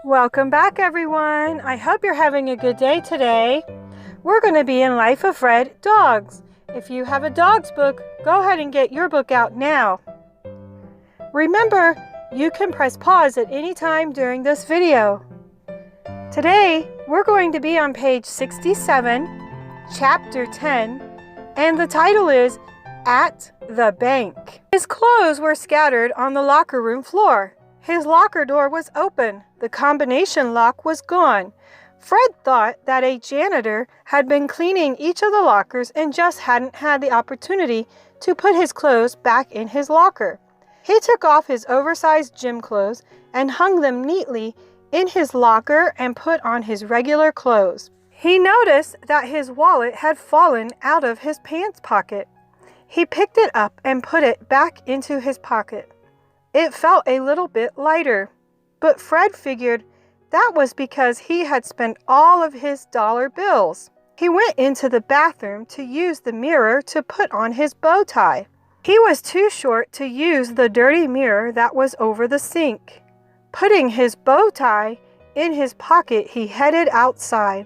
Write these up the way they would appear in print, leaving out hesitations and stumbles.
Welcome back, everyone. I hope you're having a good day today. We're going to be in Life of Fred Dogs. If you have a dog's book, go ahead and get your book out now. Remember, you can press pause at any time during this video. Today, we're going to be on page 67, chapter 10, and the title is At the Bank. His clothes were scattered on the locker room floor. His locker door was open. The combination lock was gone. Fred thought that a janitor had been cleaning each of the lockers and just hadn't had the opportunity to put his clothes back in his locker. He took off his oversized gym clothes and hung them neatly in his locker and put on his regular clothes. He noticed that his wallet had fallen out of his pants pocket. He picked it up and put it back into his pocket. It felt a little bit lighter, but Fred figured that was because he had spent all of his dollar bills. He went into the bathroom to use the mirror to put on his bow tie. He was too short to use the dirty mirror that was over the sink. Putting his bow tie in his pocket, he headed outside.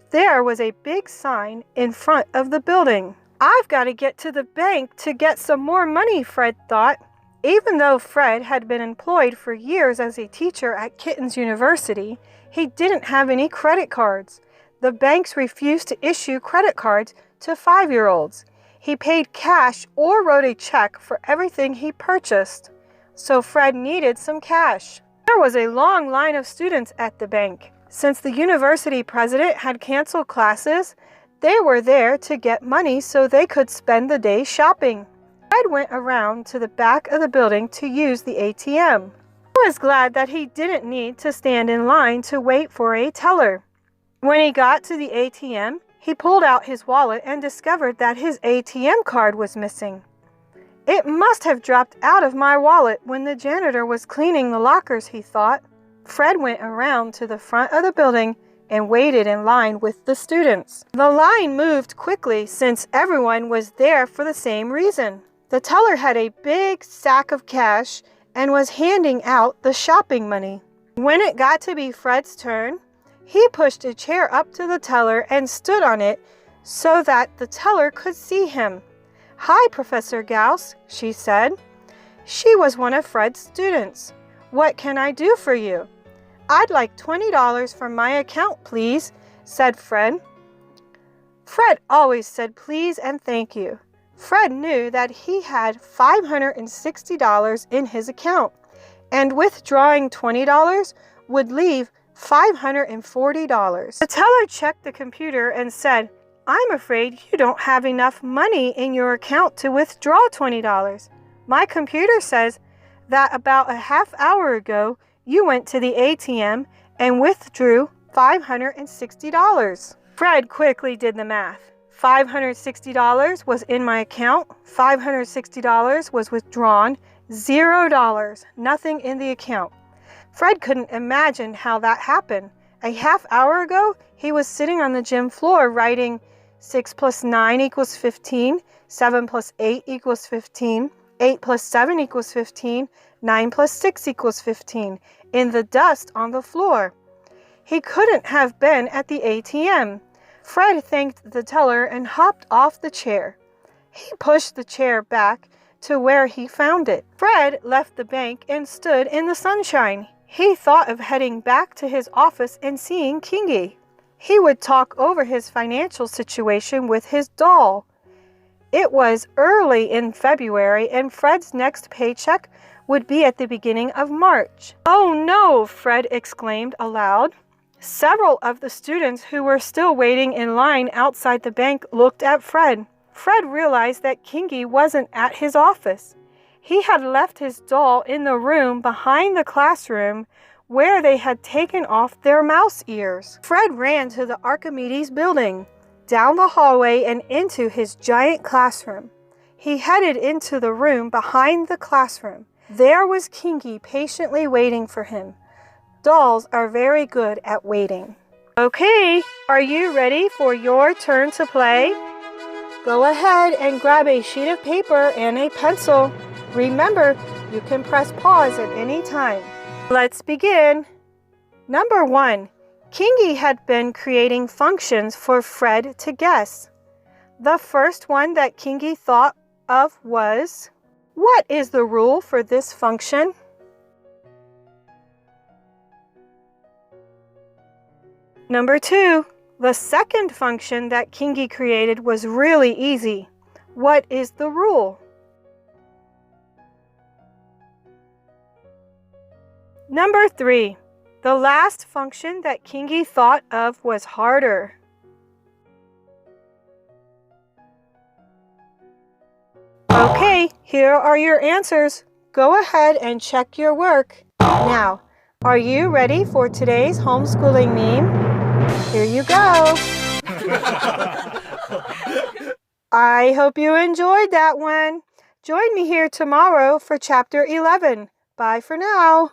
There was a big sign in front of the building. "I've got to get to the bank to get some more money," Fred thought. Even though Fred had been employed for years as a teacher at Kitten's University, he didn't have any credit cards. The banks refused to issue credit cards to 5-year-olds. He paid cash or wrote a check for everything he purchased. So Fred needed some cash. There was a long line of students at the bank. Since the university president had canceled classes, they were there to get money so they could spend the day shopping. Fred went around to the back of the building to use the ATM. He was glad that he didn't need to stand in line to wait for a teller. When he got to the ATM, he pulled out his wallet and discovered that his ATM card was missing. "It must have dropped out of my wallet when the janitor was cleaning the lockers," he thought. Fred went around to the front of the building and waited in line with the students. The line moved quickly since everyone was there for the same reason. The teller had a big sack of cash and was handing out the shopping money. When it got to be Fred's turn, he pushed a chair up to the teller and stood on it so that the teller could see him. "Hi, Professor Gauss," she said. She was one of Fred's students. "What can I do for you?" "I'd like $20 from my account, please," said Fred. Fred always said please and thank you. Fred knew that he had $560 in his account, and withdrawing $20 would leave $540. The teller checked the computer and said, "I'm afraid you don't have enough money in your account to withdraw $20. My computer says that about a half hour ago you went to the ATM and withdrew $560. Fred quickly did the math. $560 was in my account, $560 was withdrawn, $0, nothing in the account. Fred couldn't imagine how that happened. A half hour ago, he was sitting on the gym floor writing 6 plus 9 equals 15, 7 plus 8 equals 15, 8 plus 7 equals 15, 9 plus 6 equals 15, in the dust on the floor. He couldn't have been at the ATM. Fred thanked the teller and hopped off the chair. He pushed the chair back to where he found it. Fred left the bank and stood in the sunshine. He thought of heading back to his office and seeing Kingy. He would talk over his financial situation with his doll. It was early in February, and Fred's next paycheck would be at the beginning of March. "Oh no!" Fred exclaimed aloud. Several of the students who were still waiting in line outside the bank looked at Fred. Fred realized that Kingy wasn't at his office. He had left his doll in the room behind the classroom where they had taken off their mouse ears. Fred ran to the Archimedes building, down the hallway and into his giant classroom. He headed into the room behind the classroom. There was Kingy patiently waiting for him. Dolls are very good at waiting. "Okay, are you ready for your turn to play? Go ahead and grab a sheet of paper and a pencil. Remember, you can press pause at any time. Let's begin. Number 1. Kingy had been creating functions for Fred to guess. The first one that Kingy thought of was, what is the rule for this function? Number 2. The second function that Kingy created was really easy. What is the rule? Number 3. The last function that Kingy thought of was harder. Okay, here are your answers. Go ahead and check your work. Now, are you ready for today's homeschooling meme? Here you go. I hope you enjoyed that one. Join me here tomorrow for Chapter 11. Bye for now.